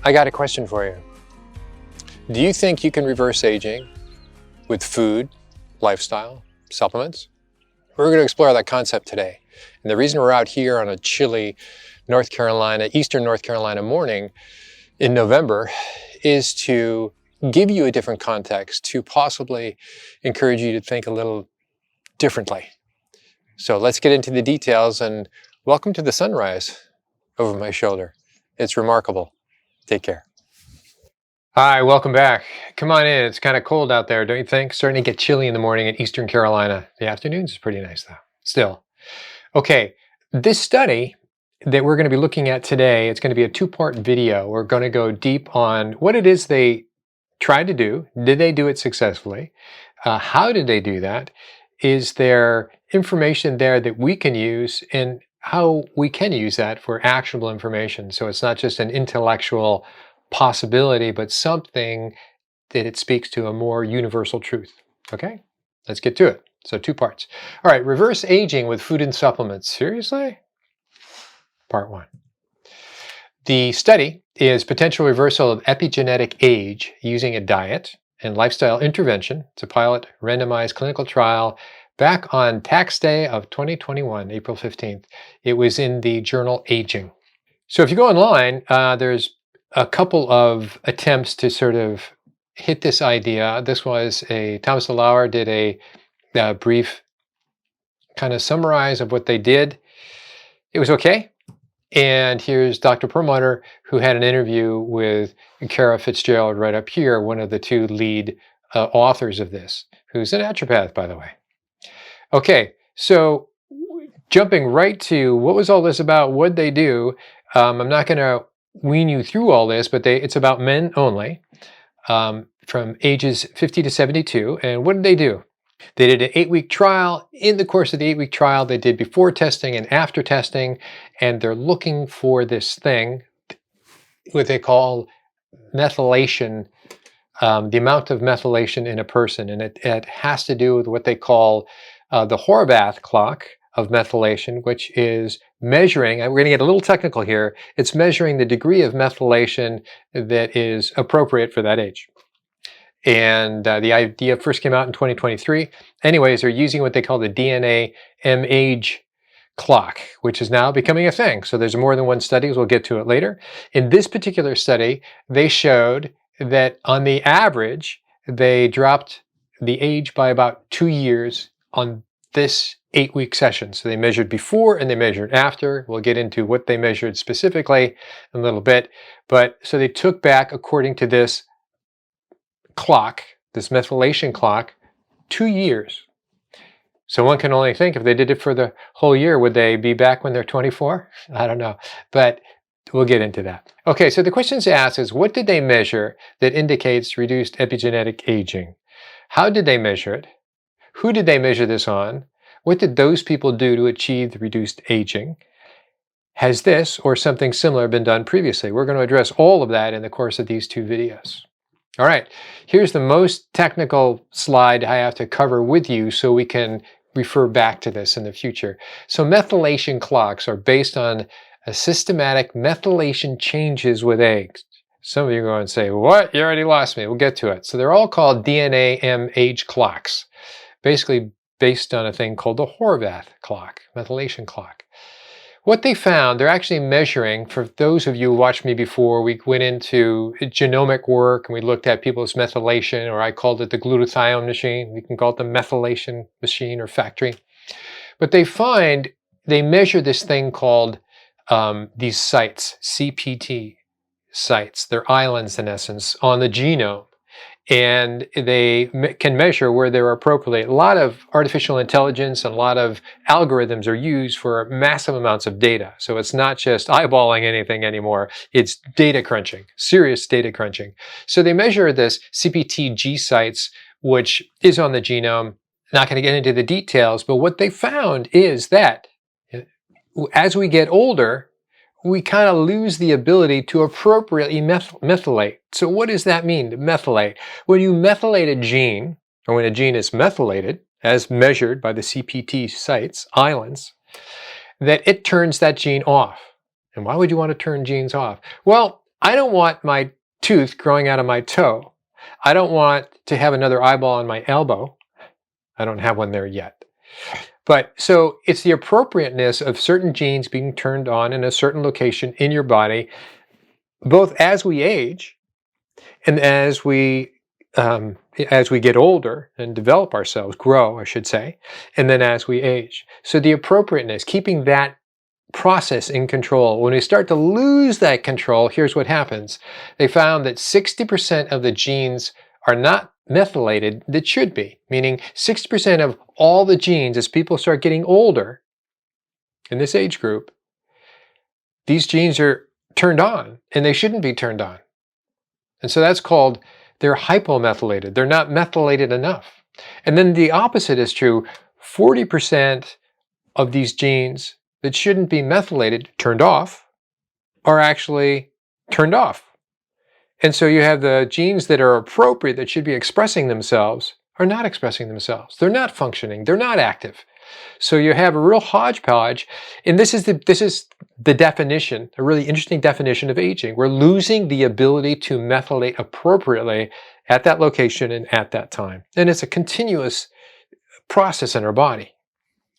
I got a question for you. Do you think you can reverse aging with food, lifestyle, supplements? We're going to explore that concept today. And the reason we're out here on a chilly North Carolina, Eastern North Carolina morning in November is to give you a different context, to possibly encourage you to think a little differently. So let's get into the details, and welcome to the sunrise over my shoulder. It's remarkable. Take care. Hi, welcome back. Come on in. It's kind of cold out there, don't you think? Starting to get chilly in the morning in Eastern Carolina. The afternoons is pretty nice though, still. Okay, this study that we're going to be looking at today, it's going to be a two-part video. We're going to go deep on what it is they tried to do. Did they do it successfully? How did they do that? Is there information there that we can use, and how we can use that for actionable information? So it's not just an intellectual possibility, but something that it speaks to a more universal truth. Okay, let's get to it. So two parts. All right, reverse aging with food and supplements. Seriously? Part one. The study is potential reversal of epigenetic age using a diet and lifestyle intervention. It's a pilot randomized clinical trial back on tax day of 2021, April 15th. It was in the journal Aging. So if you go online, there's a couple of attempts to sort of hit this idea. This was Thomas DeLauer did a brief kind of summarize of what they did. It was okay. And here's Dr. Perlmutter, who had an interview with Kara Fitzgerald right up here, one of the two lead authors of this, who's a naturopath, by the way. Okay, so jumping right to what was all this about, what'd they do? I'm not going to wean you through all this, but it's about men only, from ages 50 to 72. And what did they do? They did an 8-week trial. In the course of the 8-week trial, they did before testing and after testing, and they're looking for this thing, what they call methylation, the amount of methylation in a person. And it has to do with what they call the Horvath clock of methylation, which is measuring, we're going to get a little technical here, it's measuring the degree of methylation that is appropriate for that age. And the idea first came out in 2023. Anyways, they're using what they call the DNA age clock, which is now becoming a thing. So there's more than one study, we'll get to it later. In this particular study, they showed that on the average, they dropped the age by about 2 years on this 8-week session. So they measured before and they measured after. We'll get into what they measured specifically in a little bit. But so they took back, according to this clock, this methylation clock, 2 years. So one can only think if they did it for the whole year, would they be back when they're 24? I don't know, but we'll get into that. Okay, so the questions asked is, what did they measure that indicates reduced epigenetic aging? How did they measure it? Who did they measure this on? What did those people do to achieve the reduced aging? Has this or something similar been done previously? We're going to address all of that in the course of these two videos. All right, here's the most technical slide I have to cover with you so we can refer back to this in the future. So methylation clocks are based on a systematic methylation changes with age. Some of you are going to say, what? You already lost me. We'll get to it. So they're all called DNA age clocks, basically based on a thing called the Horvath clock, methylation clock. What they found, they're actually measuring, for those of you who watched me before, we went into genomic work and we looked at people's methylation, or I called it the glutathione machine. We can call it the methylation machine or factory. But they measure this thing called these sites, CPT sites. They're islands, in essence, on the genome. And they can measure where they're appropriate. A lot of artificial intelligence and a lot of algorithms are used for massive amounts of data. So it's not just eyeballing anything anymore. It's data crunching, serious data crunching. So they measure this CPT-G sites, which is on the genome. Not going to get into the details, but what they found is that as we get older, we kind of lose the ability to appropriately methylate. So what does that mean, to methylate? When you methylate a gene, or when a gene is methylated, as measured by the CPT sites, islands, that it turns that gene off. And why would you want to turn genes off? Well, I don't want my tooth growing out of my toe. I don't want to have another eyeball on my elbow. I don't have one there yet. But so it's the appropriateness of certain genes being turned on in a certain location in your body, both as we age and as we get older and develop ourselves, grow, I should say, and then as we age. So the appropriateness, keeping that process in control. When we start to lose that control, here's what happens. They found that 60% of the genes are not methylated that should be, meaning 60% of all the genes as people start getting older in this age group, these genes are turned on and they shouldn't be turned on. And so that's called they're hypomethylated. They're not methylated enough. And then the opposite is true. 40% of these genes that shouldn't be methylated, turned off, are actually turned off. And so you have the genes that are appropriate, that should be expressing themselves, are not expressing themselves. They're not functioning. They're not active. So you have a real hodgepodge. And this is the definition, a really interesting definition of aging. We're losing the ability to methylate appropriately at that location and at that time. And it's a continuous process in our body.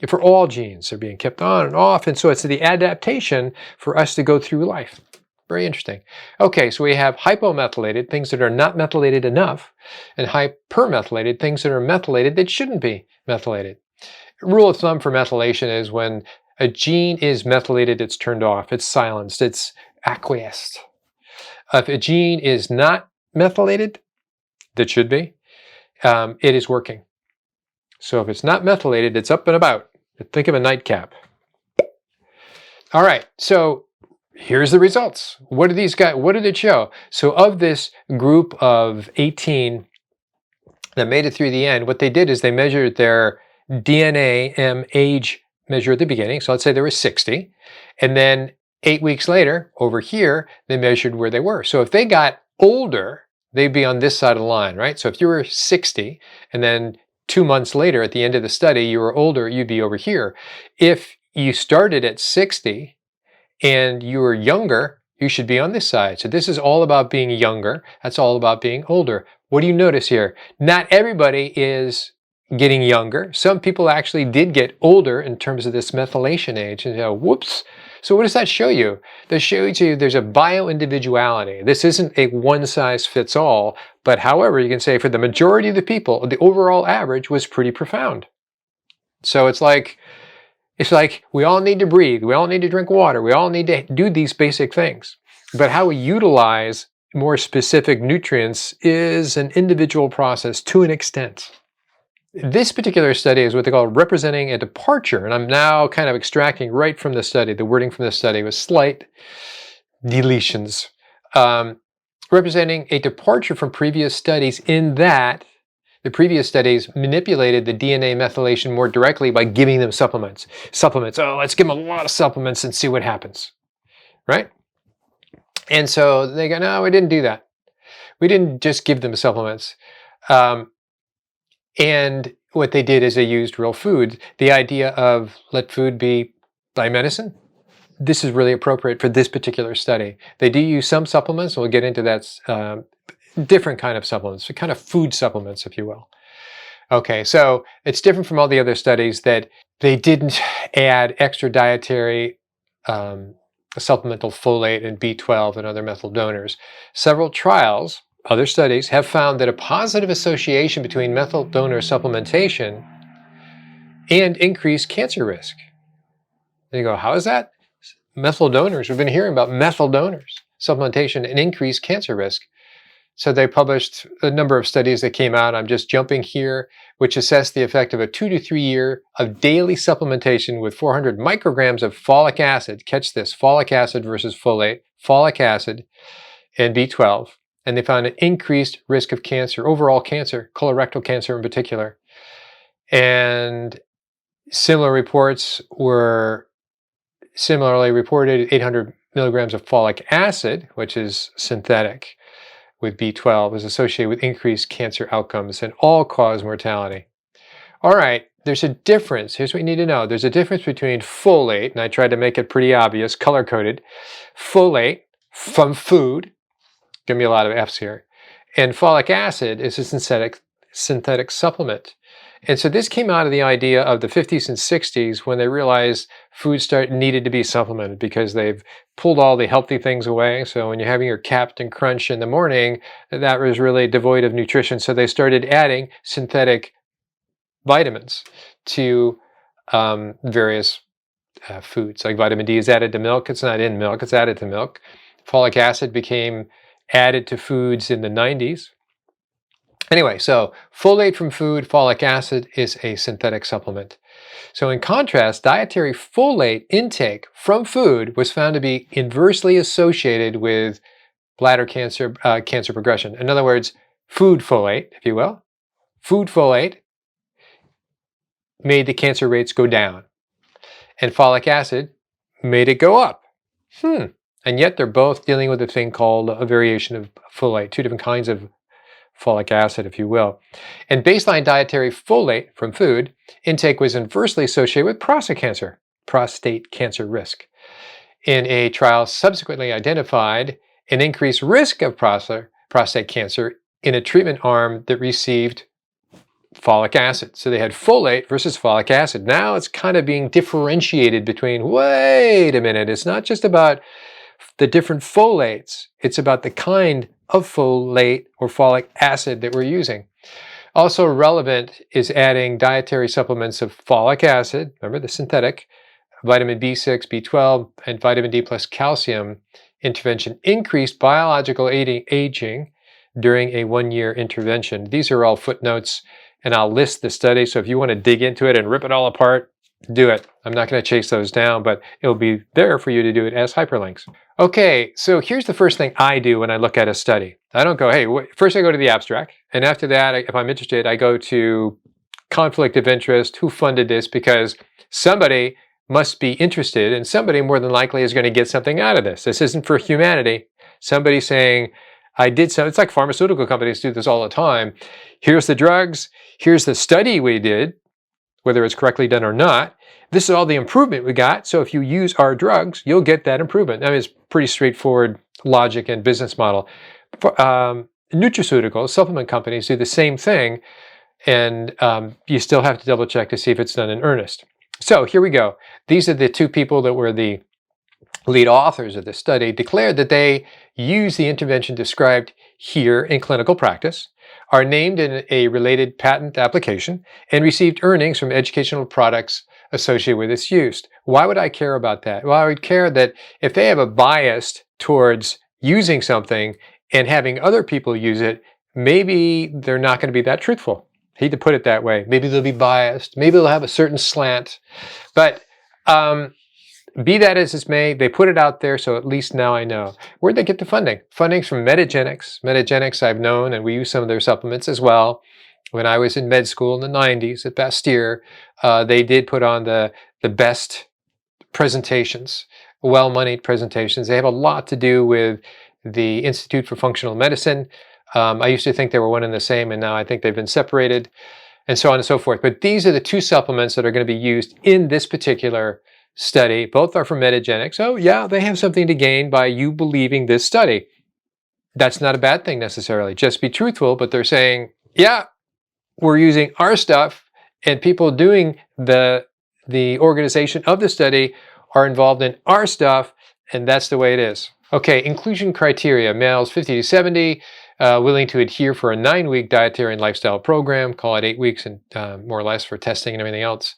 For all genes, they're being kept on and off. And so it's the adaptation for us to go through life. Very interesting. Okay, so we have hypomethylated, things that are not methylated enough, and hypermethylated, things that are methylated that shouldn't be methylated. Rule of thumb for methylation is when a gene is methylated, it's turned off, it's silenced, it's acquiesced. If a gene is not methylated, that should be, it is working. So if it's not methylated, it's up and about. Think of a nightcap. All right, so here's the results. What do these guys, what did it show? So of this group of 18 that made it through the end, what they did is they measured their DNA age measure at the beginning. So let's say there was 60. And then 8 weeks later, over here, they measured where they were. So if they got older, they'd be on this side of the line, right? So if you were 60 and then 2 months later, at the end of the study, you were older, you'd be over here. If you started at 60 and you were younger, you should be on this side. So this is all about being younger. That's all about being older. What do you notice here? Not everybody is getting younger. Some people actually did get older in terms of this methylation age. And you know, whoops. So what does that show you? That shows you there's a bio-individuality. This isn't a one-size-fits-all, but however, you can say for the majority of the people, the overall average was pretty profound. So it's like we all need to breathe, we all need to drink water, we all need to do these basic things. But how we utilize more specific nutrients is an individual process to an extent. This particular study is what they call representing a departure, and I'm now kind of extracting right from the study, the wording from the study with slight deletions, representing a departure from previous studies in that the previous studies manipulated the DNA methylation more directly by giving them supplements. Oh, let's give them a lot of supplements and see what happens, right? And so they go, no, we didn't do that. We didn't just give them supplements. And what they did is they used real food. The idea of let food be thy medicine, this is really appropriate for this particular study. They do use some supplements, and we'll get into that, different kind of supplements, kind of food supplements, if you will. Okay, so it's different from all the other studies that they didn't add extra dietary supplemental folate and B12 and other methyl donors. Several trials, other studies, have found that a positive association between methyl donor supplementation and increased cancer risk. And you go, how is that? Methyl donors, we've been hearing about methyl donors, supplementation and increased cancer risk. So they published a number of studies that came out, I'm just jumping here, which assessed the effect of a 2 to 3 year of daily supplementation with 400 micrograms of folic acid. Catch this, folic acid versus folate, folic acid and B12. And they found an increased risk of cancer, overall cancer, colorectal cancer in particular. And similar reports were similarly reported 800 milligrams of folic acid, which is synthetic, with B12 is associated with increased cancer outcomes and all-cause mortality. All right, there's a difference. Here's what you need to know. There's a difference between folate, and I tried to make it pretty obvious, color-coded. Folate, from food. Give me a lot of F's here. And folic acid is a synthetic supplement. And so this came out of the idea of the 50s and 60s when they realized food needed to be supplemented because they've pulled all the healthy things away. So when you're having your Captain Crunch in the morning, that was really devoid of nutrition. So they started adding synthetic vitamins to various foods. Like vitamin D is added to milk. It's not in milk, it's added to milk. Folic acid became added to foods in the 90s. Anyway, so folate from food, folic acid is a synthetic supplement. So in contrast, dietary folate intake from food was found to be inversely associated with bladder cancer, cancer progression. In other words, food folate, if you will, food folate made the cancer rates go down, and folic acid made it go up. And yet they're both dealing with a thing called a variation of folate, two different kinds of folic acid, if you will. And baseline dietary folate from food intake was inversely associated with prostate cancer risk. In a trial subsequently identified an increased risk of prostate cancer in a treatment arm that received folic acid. So they had folate versus folic acid. Now it's kind of being differentiated between, wait a minute, it's not just about the different folates, it's about the kind of folate or folic acid that we're using. Also relevant is adding dietary supplements of folic acid, remember the synthetic, vitamin B6, B12, and vitamin D plus calcium intervention increased biological aging during a 1-year intervention. These are all footnotes, and I'll list the study, so if you want to dig into it and rip it all apart, do it. I'm not going to chase those down, but it'll be there for you to do it as hyperlinks. Okay, so here's the first thing I do when I look at a study. I don't go, hey, first I go to the abstract, and after that, if I'm interested, I go to conflict of interest, who funded this, because somebody must be interested, and somebody more than likely is going to get something out of this. This isn't for humanity. Somebody saying, I did some, it's like pharmaceutical companies do this all the time. Here's the drugs, here's the study we did, whether it's correctly done or not. This is all the improvement we got, so if you use our drugs, you'll get that improvement. I mean, it's pretty straightforward logic and business model. Nutraceuticals, supplement companies do the same thing, and you still have to double check to see if it's done in earnest. So here we go. These are the two people that were the lead authors of this study, declared that they use the intervention described here in clinical practice, are named in a related patent application, and received earnings from educational products associated with its use. Why would I care about that? Well, I would care that if they have a bias towards using something and having other people use it, maybe they're not going to be that truthful. I hate to put it that way. Maybe they'll be biased. Maybe they'll have a certain slant. But be that as it may, they put it out there, so at least now I know. Where'd they get the funding? Funding's from Metagenics. Metagenics I've known, and we use some of their supplements as well. When I was in med school in the 90s at Bastyr, they did put on the best presentations, well-moneyed presentations. They have a lot to do with the Institute for Functional Medicine. I used to think they were one and the same, and now I think they've been separated, and so on and so forth. But these are the two supplements that are going to be used in this particular study. Both are from Metagenics. Oh yeah, they have something to gain by you believing this study. That's not a bad thing necessarily. Just be truthful, but they're saying, yeah, we're using our stuff, and people doing the organization of the study are involved in our stuff, and that's the way it is. Okay, inclusion criteria: males 50 to 70, willing to adhere for a 9-week dietary and lifestyle program, call it 8 weeks and more or less for testing and everything else,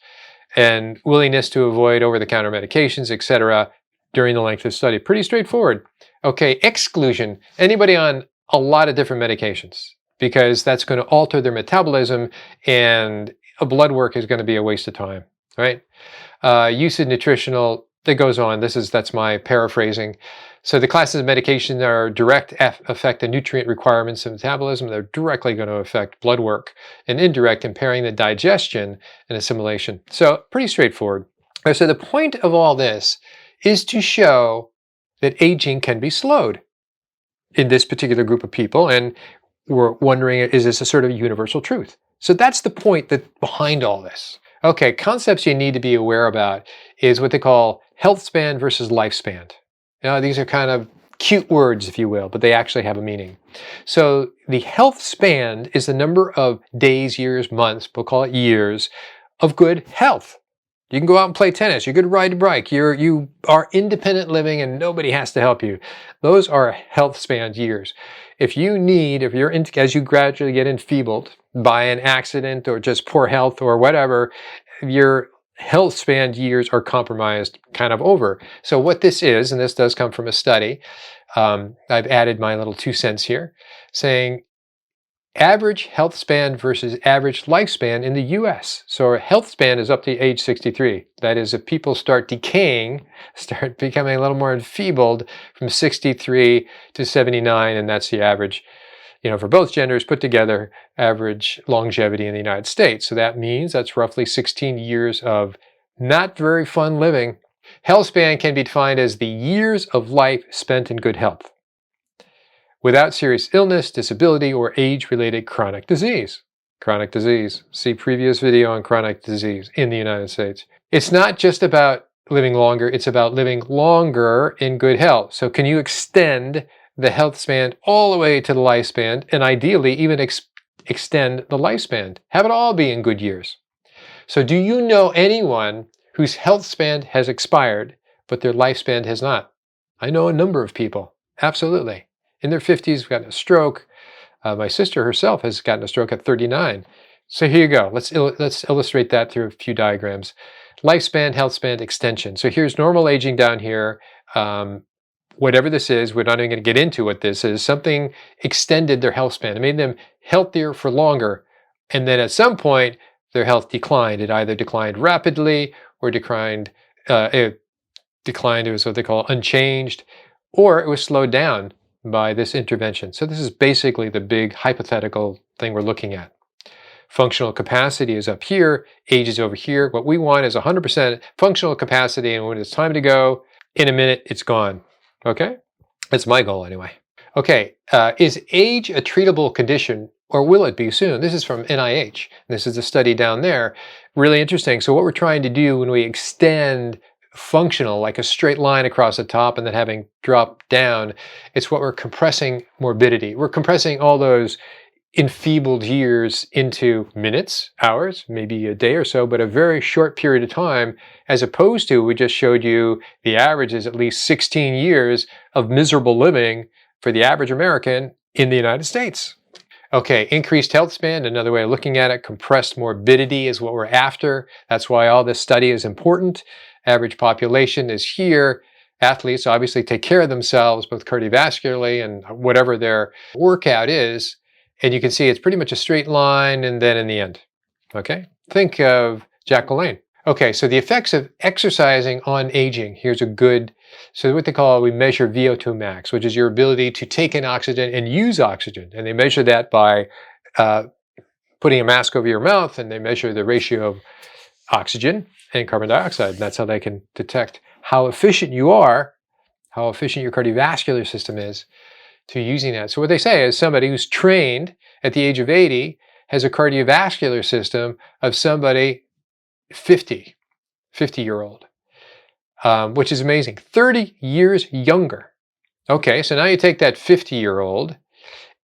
and willingness to avoid over-the-counter medications, etc., during the length of the study. Pretty straightforward. Okay, exclusion: anybody on a lot of different medications, because that's going to alter their metabolism, and a blood work is going to be a waste of time, right? Use of nutritional, that goes on. That's my paraphrasing. So the classes of medication are direct affect the nutrient requirements of metabolism. They're directly going to affect blood work, and indirect impairing the digestion and assimilation. So pretty straightforward. So the point of all this is to show that aging can be slowed in this particular group of people, and we're wondering, is this a sort of universal truth? So that's the point behind all this. Okay, concepts you need to be aware about is what they call health span versus lifespan. Now, these are kind of cute words, if you will, but they actually have a meaning. So the health span is the number of days, years, months, we'll call it years, of good health. You can go out and play tennis. You could ride a bike. You are independent living and nobody has to help you. Those are health span years. If you're as you gradually get enfeebled by an accident or just poor health or whatever, your health span years are compromised, kind of over. So what this is, and this does come from a study, I've added my little 2 cents here, saying average health span versus average lifespan in the US. So our health span is up to age 63. That is, if people start decaying, start becoming a little more enfeebled from 63 to 79, and that's the average, for both genders put together, average longevity in the United States. So that means that's roughly 16 years of not very fun living. Health span can be defined as the years of life spent in good health, without serious illness, disability, or age-related chronic disease. Chronic disease. See previous video on chronic disease in the United States. It's not just about living longer, it's about living longer in good health. So can you extend the health span all the way to the lifespan, and ideally even extend the lifespan? Have it all be in good years. So do you know anyone whose health span has expired, but their lifespan has not? I know a number of people, absolutely. In their 50s, gotten a stroke. My sister herself has gotten a stroke at 39. So here you go. Let's illustrate that through a few diagrams. Lifespan, health span, extension. So here's normal aging down here. Whatever this is, we're not even going to get into what this is. Something extended their health span. It made them healthier for longer. And then at some point, their health declined. It either declined rapidly or declined, it was what they call unchanged, or it was slowed down by this intervention. So this is basically the big hypothetical thing we're looking at. Functional capacity is up here, age is over here. What we want is 100% functional capacity, and when it's time to go, in a minute, it's gone. Okay? That's my goal anyway. Okay, is age a treatable condition, or will it be soon? This is from NIH. This is a study down there. Really interesting. So what we're trying to do when we extend functional, like a straight line across the top and then having dropped down, it's what we're compressing morbidity. We're compressing all those enfeebled years into minutes, hours, maybe a day or so, but a very short period of time, as opposed to, we just showed you the average is at least 16 years of miserable living for the average American in the United States. Okay, increased health span, another way of looking at it, compressed morbidity is what we're after. That's why all this study is important. Average population is here. Athletes obviously take care of themselves, both cardiovascularly and whatever their workout is. And you can see it's pretty much a straight line and then in the end. Okay, think of Jack LaLanne. Okay, so the effects of exercising on aging. Here's a good, so what they call, we measure VO2 max, which is your ability to take in oxygen and use oxygen. And they measure that by putting a mask over your mouth, and they measure the ratio of oxygen and carbon dioxide. And that's how they can detect how efficient you are, how efficient your cardiovascular system is to using that. So what they say is somebody who's trained at the age of 80 has a cardiovascular system of somebody 50-year-old, which is amazing. 30 years younger. Okay, so now you take that 50-year-old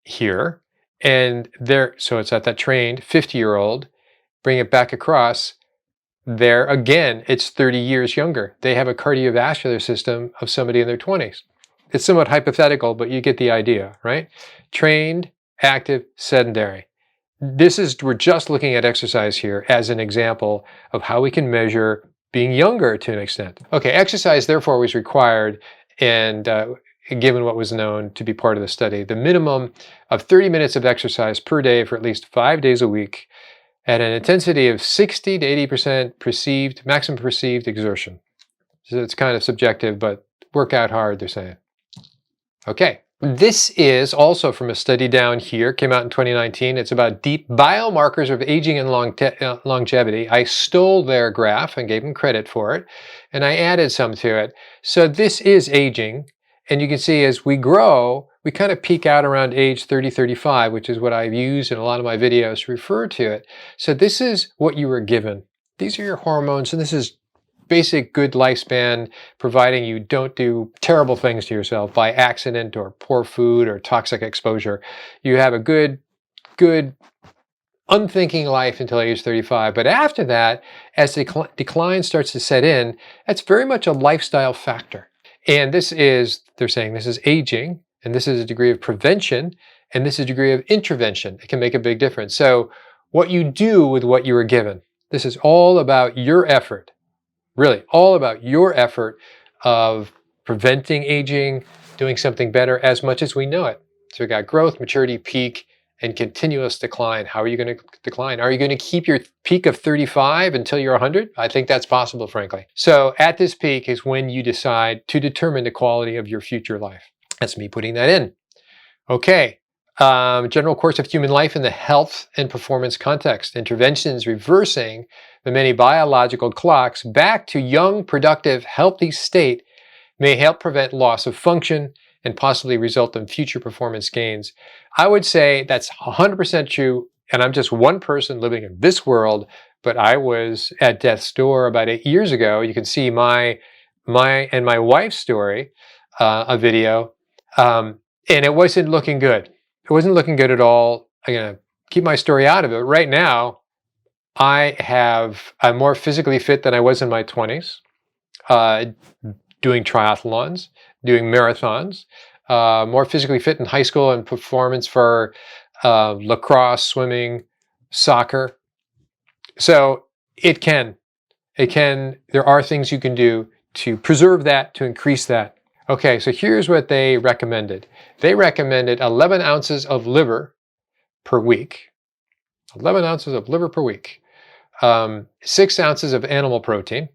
here, and so it's at that trained 50-year-old, bring it back across. There again, it's 30 years younger. They have a cardiovascular system of somebody in their 20s. It's somewhat hypothetical, but you get the idea, right? Trained, active, sedentary. We're just looking at exercise here as an example of how we can measure being younger to an extent. Okay, exercise therefore was required, and given what was known to be part of the study, the minimum of 30 minutes of exercise per day for at least 5 days a week at an intensity of 60 to 80% maximum perceived exertion. So it's kind of subjective, but work out hard, they're saying. Okay, this is also from a study down here, came out in 2019. It's about deep biomarkers of aging and longevity. I stole their graph and gave them credit for it, and I added some to it. So this is aging, and you can see as we grow, we kind of peak out around age 30, 35, which is what I've used in a lot of my videos to refer to it. So this is what you were given. These are your hormones, and this is basic good lifespan, providing you don't do terrible things to yourself by accident or poor food or toxic exposure. You have a good, unthinking life until age 35. But after that, as the decline starts to set in, that's very much a lifestyle factor. And this is, they're saying this is aging, and this is a degree of prevention, and this is a degree of intervention. It can make a big difference. So what you do with what you were given, this is all about your effort, really all about your effort of preventing aging, doing something better as much as we know it. So we got growth, maturity, peak, and continuous decline. How are you going to decline? Are you going to keep your peak of 35 until you're 100? I think that's possible, frankly. So at this peak is when you decide to determine the quality of your future life. That's me putting that in. Okay. General course of human life in the health and performance context. Interventions reversing the many biological clocks back to young, productive, healthy state may help prevent loss of function and possibly result in future performance gains. I would say that's 100% true, and I'm just one person living in this world, but I was at death's door about 8 years ago. You can see my and my wife's story, a video, and it wasn't looking good. It wasn't looking good at all. I'm going to keep my story out of it. Right now, I'm more physically fit than I was in my 20s, doing triathlons, doing marathons, more physically fit in high school and performance for lacrosse, swimming, soccer. So there are things you can do to preserve that, to increase that. Okay, so here's what they recommended. They recommended 11 ounces of liver per week. 11 ounces of liver per week. 6 ounces of animal protein.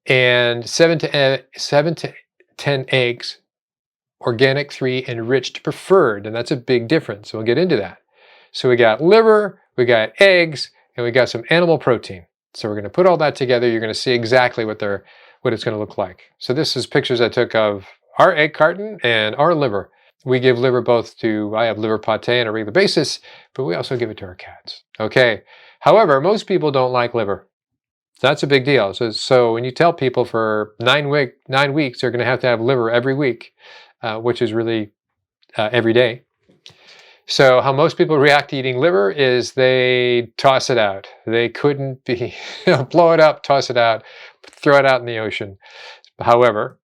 And 7 to 10 eggs, organic 3 enriched preferred. And that's a big difference. So we'll get into that. So we got liver, we got eggs, and we got some animal protein. So we're going to put all that together. You're going to see exactly what it's going to look like. So this is pictures I took of our egg carton and our liver. We give liver I have liver pate on a regular basis, but we also give it to our cats. Okay. However, most people don't like liver. So that's a big deal. So when you tell people for 9 weeks, they're going to have liver every week, which is really every day. So how most people react to eating liver is they toss it out. They couldn't blow it up, toss it out, throw it out in the ocean. However,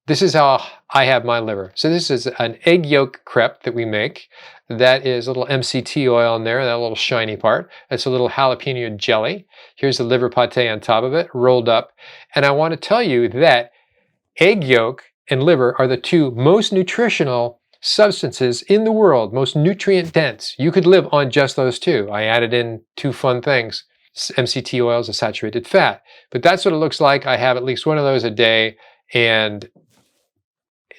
this is how I have my liver. So this is an egg yolk crepe that we make. That is a little MCT oil in there, that little shiny part. That's a little jalapeno jelly. Here's the liver pate on top of it, rolled up. And I want to tell you that egg yolk and liver are the two most nutritional substances in the world, most nutrient dense. You could live on just those two. I added in 2 fun things. MCT oil is a saturated fat. But that's what it looks like. I have at least one of those a day, and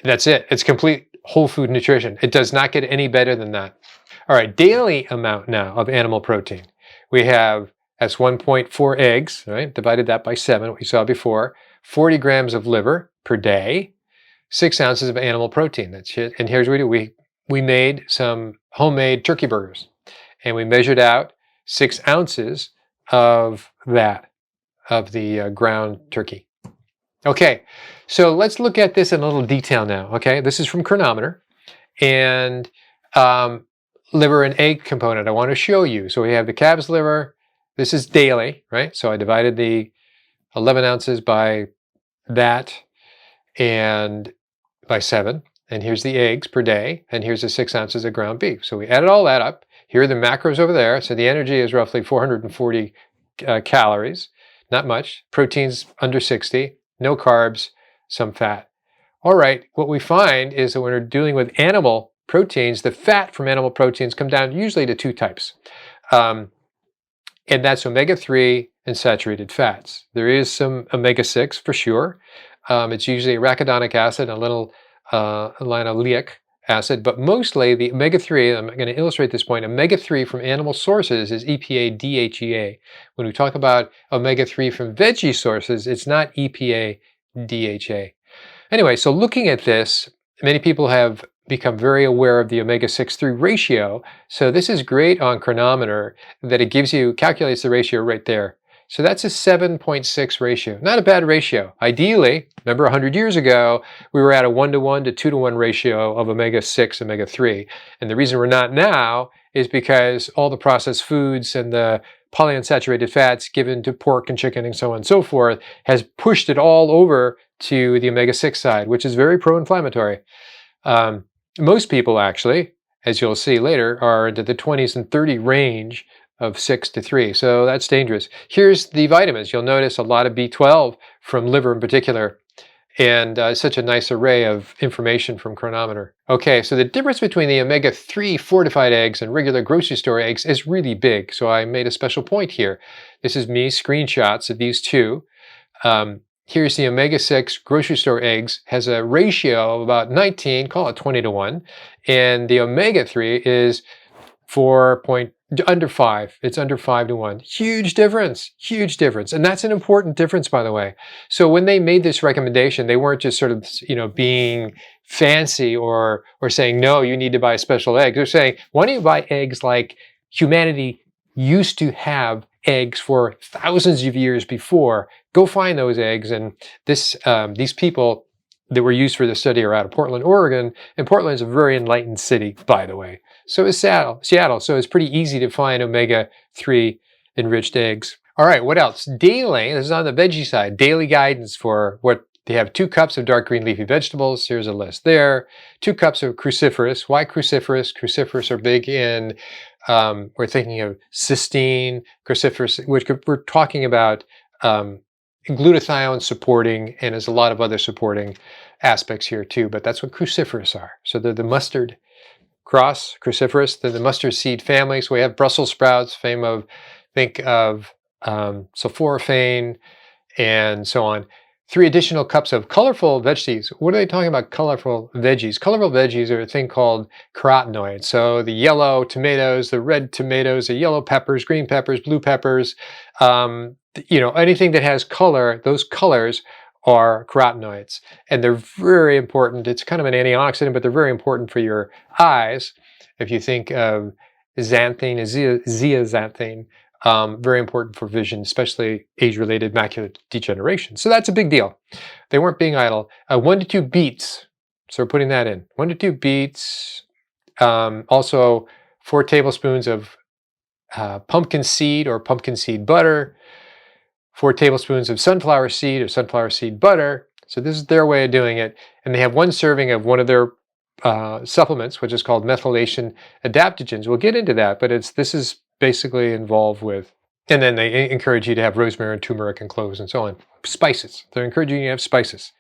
that's it. It's complete whole food nutrition. It does not get any better than that. All right, daily amount now of animal protein. That's 1.4 eggs, right? Divided that by 7, what we saw before. 40 grams of liver per day, 6 ounces of animal protein. That's it. And here's what we do. We made some homemade turkey burgers, and we measured out 6 ounces of the ground turkey. Okay, so let's look at this in a little detail now, okay? This is from Chronometer, and liver and egg component I want to show you. So we have the calf's liver. This is daily, right? So I divided the 11 ounces by that and by 7. And here's the eggs per day, and here's the 6 ounces of ground beef. So we added all that up. Here are the macros over there. So the energy is roughly 440 calories, not much. Protein's under 60. No carbs, some fat. All right, what we find is that when we're dealing with animal proteins, the fat from animal proteins come down usually to 2 types. And that's omega-3 and saturated fats. There is some omega-6 for sure. It's usually arachidonic acid, a little linoleic acid, but mostly the omega-3, I'm going to illustrate this point, omega-3 from animal sources is EPA, DHEA. When we talk about omega-3 from veggie sources, it's not EPA, DHA. Anyway, so looking at this, many people have become very aware of the omega-6-3 ratio. So this is great on Chronometer that it calculates the ratio right there. So that's a 7.6 ratio. Not a bad ratio. Ideally, remember 100 years ago, we were at a 1-to-1 to 2-to-1 ratio of omega-6, omega-3. And the reason we're not now is because all the processed foods and the polyunsaturated fats given to pork and chicken and so on and so forth has pushed it all over to the omega-6 side, which is very pro-inflammatory. Most people actually, as you'll see later, are into the 20s and 30 range of 6 to 3. So that's dangerous. Here's the vitamins. You'll notice a lot of B12 from liver in particular, and such a nice array of information from Chronometer. Okay, so the difference between the omega-3 fortified eggs and regular grocery store eggs is really big. So I made a special point here. This is me, screenshots of these two. Here's the omega-6 grocery store eggs, has a ratio of about 19, call it 20-to-1. And the omega-3 is under 5. It's under 5-to-1. Huge difference, huge difference. And that's an important difference, by the way. So when they made this recommendation, they weren't just sort of, being fancy or saying, no, you need to buy a special egg. They're saying, why don't you buy eggs like humanity used to have eggs for thousands of years before? Go find those eggs. And these people that were used for the study are out of Portland, Oregon. And Portland is a very enlightened city, by the way. So is Seattle. So it's pretty easy to find omega-3 enriched eggs. All right, what else? Daily, this is on the veggie side, daily guidance for what they have: 2 cups of dark green leafy vegetables. Here's a list there. 2 cups of cruciferous. Why cruciferous? Cruciferous are big in, we're thinking of cysteine, cruciferous, which we're talking about glutathione supporting, and there's a lot of other supporting aspects here too, but that's what cruciferous are. So they're the mustard cross, cruciferous. They're the mustard seed family. So we have Brussels sprouts, think of sulforaphane, and so on. 3 additional cups of colorful veggies. What are they talking about, colorful veggies? Colorful veggies are a thing called carotenoids. So the yellow tomatoes, the red tomatoes, the yellow peppers, green peppers, blue peppers, anything that has color, those colors are carotenoids. And they're very important. It's kind of an antioxidant, but they're very important for your eyes. If you think of xanthine, zeaxanthin, very important for vision, especially age-related macular degeneration. So that's a big deal. They weren't being idle. 1 to 2 beets. So we're putting that in. 1 to 2 beets. Also 4 tablespoons of pumpkin seed or pumpkin seed butter. 4 tablespoons of sunflower seed or sunflower seed butter. So this is their way of doing it. And they have 1 serving of one of their supplements, which is called methylation adaptogens. We'll get into that, but this is basically involved with, and then they encourage you to have rosemary and turmeric and cloves and so on. Spices. They're encouraging you to have spices.